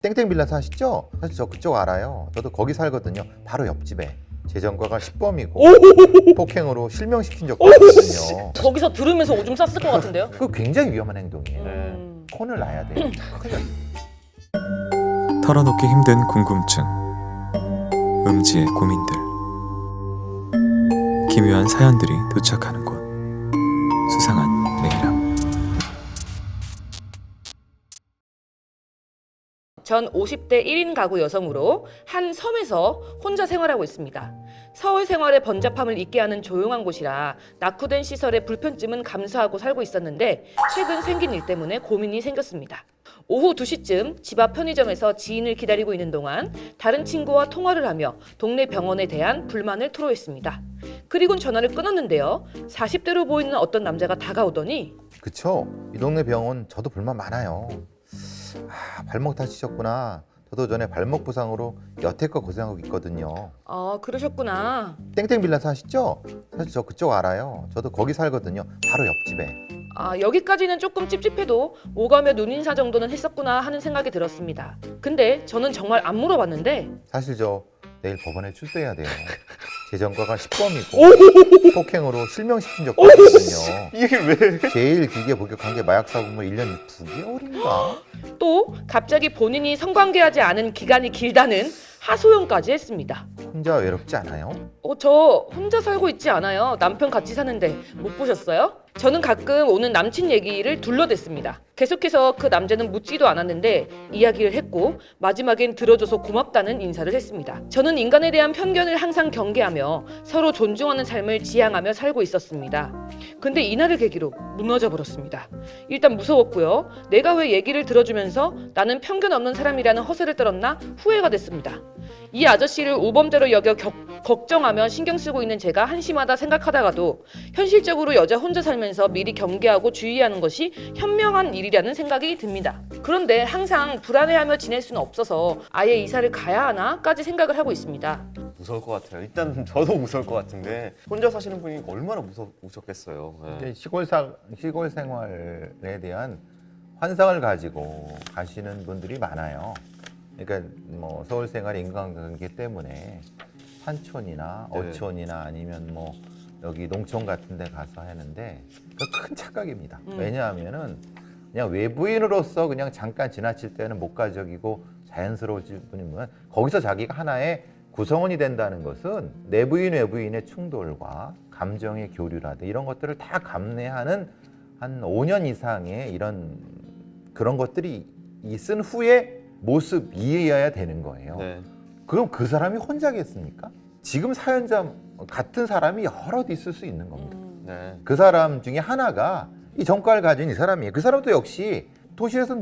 땡땡 빌라 사시죠? 사실 저 그쪽 알아요. 저도 거기 살거든요. 바로 옆집에. 재정과가 10범이고 폭행으로 실명시킨 적도 있거든요. 거기서 들으면서 오줌 쌌을 것 같은데요? 그거 굉장히 위험한 행동이에요. 콘을 놔야 돼요. 큰일 납니다. 털어놓기 힘든 궁금증, 음지의 고민들, 기묘한 사연들이 도착하는 곳, 수상한 메일함. 전 50대 1인 가구 여성으로 한 섬에서 혼자 생활하고 있습니다. 서울 생활의 번잡함을 잊게 하는 조용한 곳이라 낙후된 시설의 불편쯤은 감수하고 살고 있었는데 최근 생긴 일 때문에 고민이 생겼습니다. 오후 2시쯤 집 앞 편의점에서 지인을 기다리고 있는 동안 다른 친구와 통화를 하며 동네 병원에 대한 불만을 토로했습니다. 그리곤 전화를 끊었는데요. 40대로 보이는 어떤 남자가 다가오더니 그쵸? 이 동네 병원 저도 불만 많아요. 발목 다치셨구나. 저도 전에 발목 부상으로 여태껏 고생하고 있거든요. 아 그러셨구나. 땡땡 빌라 사시죠? 사실 저 그쪽 알아요. 저도 거기 살거든요. 바로 옆집에. 아 여기까지는 조금 찝찝해도 오가며 눈인사 정도는 했었구나 하는 생각이 들었습니다. 근데 저는 정말 안 물어봤는데 사실 저 내일 법원에 출두해야 돼요. 재정과가 10범이고 폭행으로 실명시킨 적도 있거든요. 이게 왜? 제일 길게 복역한 게 마약 사고물 1년 9개월인가? 또 갑자기 본인이 성관계하지 않은 기간이 길다는 하소연까지 했습니다. 혼자 외롭지 않아요? 저 혼자 살고 있지 않아요. 남편 같이 사는데 못 보셨어요? 저는 가끔 오는 남친 얘기를 둘러댔습니다. 계속해서 그 남자는 묻지도 않았는데 이야기를 했고 마지막엔 들어줘서 고맙다는 인사를 했습니다. 저는 인간에 대한 편견을 항상 경계하며 서로 존중하는 삶을 지향하며 살고 있었습니다. 근데 이날을 계기로 무너져 버렸습니다. 일단 무서웠고요. 내가 왜 얘기를 들어주면서 나는 편견 없는 사람이라는 허세를 떨었나 후회가 됐습니다. 이 아저씨를 우범대로 여겨 걱정하며 신경 쓰고 있는 제가 한심하다 생각하다가도 현실적으로 여자 혼자 살면서 미리 경계하고 주의하는 것이 현명한 일이라는 생각이 듭니다. 그런데 항상 불안해하며 지낼 수는 없어서 아예 이사를 가야 하나까지 생각을 하고 있습니다. 무서울 것 같아요. 일단 저도 무서울 것 같은데 혼자 사시는 분이 얼마나 무섭겠어요. 네. 시골 생활에 대한 환상을 가지고 가시는 분들이 많아요. 그러니까 뭐 서울 생활의 인간관계 때문에 산촌이나 어촌이나 아니면 뭐 여기 농촌 같은 데 가서 하는데 그 큰 착각입니다. 왜냐하면은 그냥 외부인으로서 그냥 잠깐 지나칠 때는 목가적이고 자연스러워질 뿐이면 거기서 자기가 하나의 구성원이 된다는 것은 내부인 외부인의 충돌과 감정의 교류라든지 이런 것들을 다 감내하는 한 5년 이상의 그런 것들이 있은 후에 모습이어야 되는 거예요. 네. 그럼 그 사람이 혼자겠습니까? 지금 사연자 같은 사람이 여럿 있을 수 있는 겁니다. 네. 그 사람 중에 하나가 이 전과를 가진 이 사람이에요. 그 사람도 역시 도시에서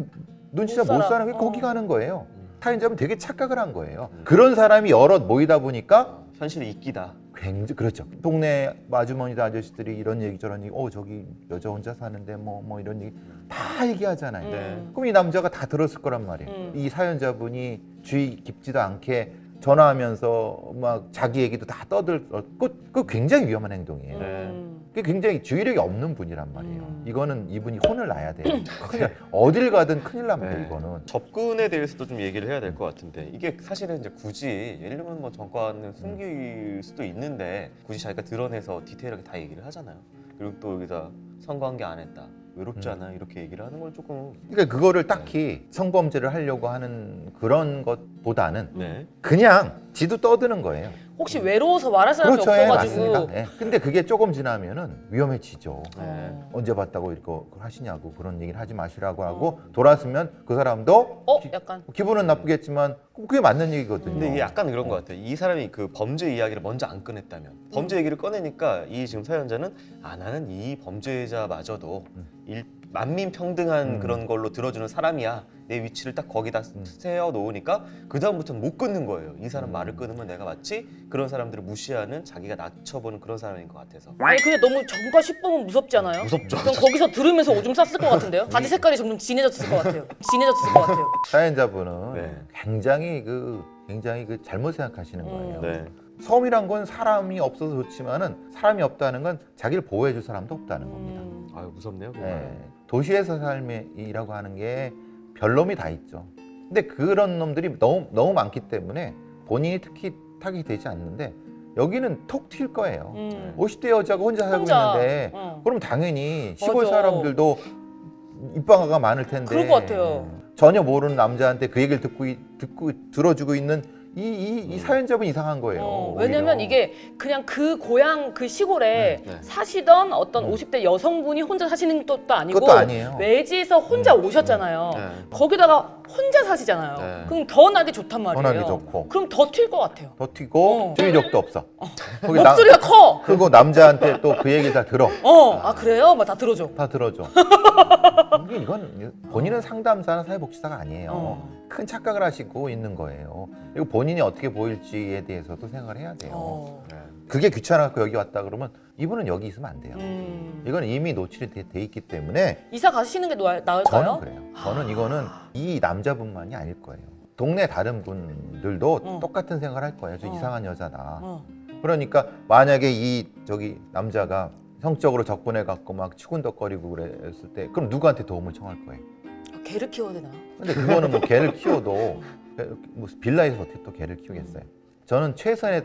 눈치가 못 사는 게 거기 가는 거예요. 사연자는 되게 착각을 한 거예요. 그런 사람이 여럿 모이다 보니까 현실이 있기다. 굉장히 그렇죠. 동네 아주머니들 아저씨들이 이런 얘기 저런 얘기, 저기 여자 혼자 사는데 뭐 이런 얘기 다 얘기하잖아요. 네. 그럼 이 남자가 다 들었을 거란 말이에요. 이 사연자분이 주의 깊지도 않게 전화하면서 막 자기 얘기도 다 그 굉장히 위험한 행동이에요. 네. 그게 굉장히 주의력이 없는 분이란 말이에요. 이거는 이분이 혼을 나야 돼요. 어딜 가든 큰일 납니다. 네. 이거는. 접근에 대해서도 좀 얘기를 해야 될 것 같은데 이게 사실은 이제 굳이 예를 들면 뭐 전과는 숨길 수도 있는데 굳이 자기가 드러내서 디테일하게 다 얘기를 하잖아요. 그리고 또 여기다 성관계 안 했다. 외롭지 않아? 이렇게 얘기를 하는 건 조금 그러니까 그거를 딱히 성범죄를 하려고 하는 그런 것보다는 네. 그냥 지도 떠드는 거예요. 혹시 외로워서 말할 사람이 그렇죠, 예, 없어가지고 맞습니다. 예. 근데 그게 조금 지나면은 위험해지죠. 네. 언제 봤다고 이거 하시냐고 그런 얘기를 하지 마시라고 하고 돌아서면 그 사람도 약간 기분은 나쁘겠지만 그게 맞는 얘기거든요. 근데 이게 약간 그런 것 같아요. 이 사람이 그 범죄 이야기를 먼저 안 꺼냈다면 범죄 얘기를 꺼내니까 이 지금 사연자는 나는 이 범죄자마저도 만민평등한 그런 걸로 들어주는 사람이야. 내 위치를 딱 거기다 세워 놓으니까 그 다음부터는 못 끊는 거예요. 이 사람 말을 끊으면 내가 마치 그런 사람들을 무시하는 자기가 낮춰보는 그런 사람인 것 같아서. 아니 근데 너무 전과 10범은 무섭지 않아요? 무섭죠. 전 거기서 들으면서 오줌 쌌을 것 같은데요? 바지 색깔이 점점 진해졌을 것 같아요. 진해졌을 것 같아요. 사연자분은 네. 굉장히 잘못 생각하시는 거예요. 네. 섬이란 건 사람이 없어서 좋지만은 사람이 없다는 건 자기를 보호해줄 사람도 없다는 겁니다. 아유 무섭네요. 네. 도시에서 삶이라고 하는 게 별놈이 다 있죠. 근데 그런 놈들이 너무 많기 때문에 본인이 특히 타격이 되지 않는데 여기는 톡 튈 거예요. 50대 여자가 혼자 살고 있는데 그럼 당연히 시골 맞아. 사람들도 입방아가 많을 텐데 그럴 것 같아요. 전혀 모르는 남자한테 그 얘기를 듣고 들어주고 있는 이 사연자분 이상한 거예요. 왜냐면 오히려. 이게 그냥 그 고향 그 시골에 네. 사시던 어떤 50대 여성분이 혼자 사시는 것도 아니고 그것도 아니에요. 외지에서 혼자 오셨잖아요. 네. 거기다가 혼자 사시잖아요. 네. 그럼 더 나기 좋단 말이에요. 더 나기 좋고. 그럼 더 튈 것 같아요. 더 튀고 주의력도 없어. 거기 목소리가 커. 그리고 남자한테 또 그 얘기를 다 들어. 아 그래요? 막 다 들어줘. 다 들어줘. 이건 본인은 상담사나 사회복지사가 아니에요. 큰 착각을 하시고 있는 거예요. 그리고 본인이 어떻게 보일지에 대해서도 생각을 해야 돼요. 네. 그게 귀찮아서 여기 왔다 그러면 이분은 여기 있으면 안 돼요. 음. 이건 이미 노출이 돼 있기 때문에 이사 가시는 게 나을까요? 저는 그래요. 저는 이거는 이 남자분만이 아닐 거예요. 동네 다른 분들도 똑같은 생각을 할 거예요. 저 이상한 여자다. 그러니까 만약에 저기 남자가 성적으로 접근해 갖고 막 치군덕거리고 그랬을 때 그럼 누구한테 도움을 청할 거예요? 개를 키워야 되나? 근데 그거는 뭐 개를 키워도 뭐 빌라에서 어떻게 또 개를 키우겠어요? 저는 최선의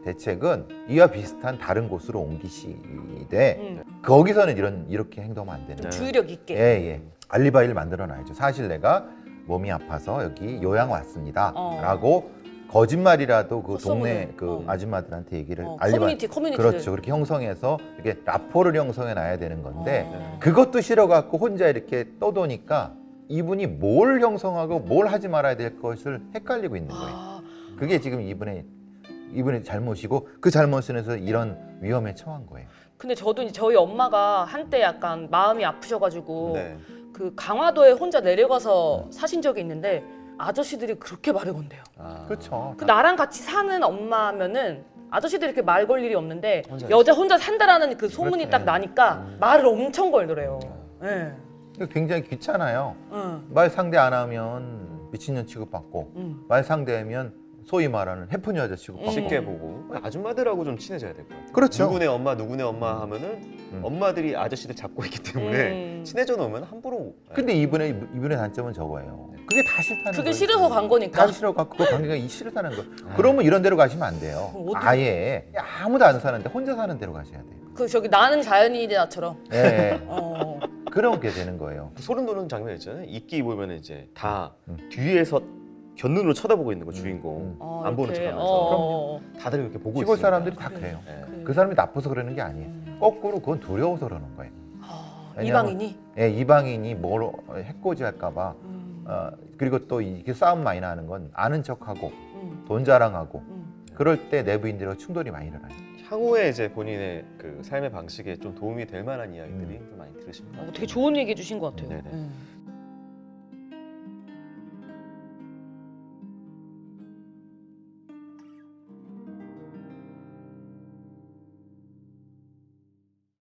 대책은 이와 비슷한 다른 곳으로 옮기시되 거기서는 이렇게 행동하면 안 되는 네. 주의력 있게. 예. 알리바이를 만들어 놔야죠. 사실 내가 몸이 아파서 여기 요양 왔습니다. 라고 거짓말이라도 그 동네 헛소문을. 그 아줌마들한테 얘기를 커뮤니티. 그렇죠. 그렇게 형성해서 이렇게 라포를 형성해 놔야 되는 건데 어. 그것도 싫어갖고 혼자 이렇게 떠도니까 이분이 뭘 형성하고 뭘 하지 말아야 될 것을 헷갈리고 있는 거예요. 아, 그게 지금 이분의 잘못이고 그 잘못에서 이런 위험에 처한 거예요. 근데 저도 이제 저희 엄마가 한때 약간 마음이 아프셔가지고 네. 그 강화도에 혼자 내려가서 사신 적이 있는데 아저씨들이 그렇게 말을 건대요. 아. 그렇죠. 그 나랑 같이 사는 엄마면은 아저씨들이 이렇게 말 걸 일이 없는데 혼자 여자 혼자 산다라는 그 소문이 그렇죠. 딱 나니까 말을 엄청 걸더래요. 예. 굉장히 귀찮아요. 응. 말 상대 안 하면 미친년 취급받고 응. 말 상대하면 소위 말하는 해픈 여자 취급받고 쉽게 보고 아줌마들하고 좀 친해져야 될 것 같아요. 그렇죠. 누구네 엄마 하면은 엄마들이 아저씨들 잡고 있기 때문에 친해져 놓으면 함부로. 근데 이분의 단점은 저거예요. 그게 다 싫다는 그게 거예요. 싫어서 간 거니까. 다 싫어갖고 그 관계가 싫다는 거. 그러면 이런 데로 가시면 안 돼요. 그럼 어떻게- 아예 아무도 안 사는데 혼자 사는 데로 가셔야 돼요. 그 저기 나는 자연인이다처럼. 예. 어. 그렇게 되는 거예요. 소름 돋는 장면 있잖아요. 이끼 보면 이제 다 뒤에서 견눈으로 쳐다보고 있는 거 주인공 어, 안 보는 이렇게. 척하면서 다들 이렇게 보고 시골 있으니까. 사람들이 다 그래. 그래요. 네. 그 사람이 나빠서 그러는 게 아니에요. 거꾸로 그건 두려워서 그러는 거예요. 왜냐면- 이방인이. 예, 이방인이 뭘 해코지할까봐. 그리고 또 이렇게 싸움 많이 나는 건 아는 척하고 돈 자랑하고 그럴 때 내부인들과 충돌이 많이 일어나요. 향후에 이제 본인의 그 삶의 방식에 좀 도움이 될 만한 이야기들이 좀 많이 들으시면 되게 좋은 얘기 해주신 것 같아요. 네네. 음.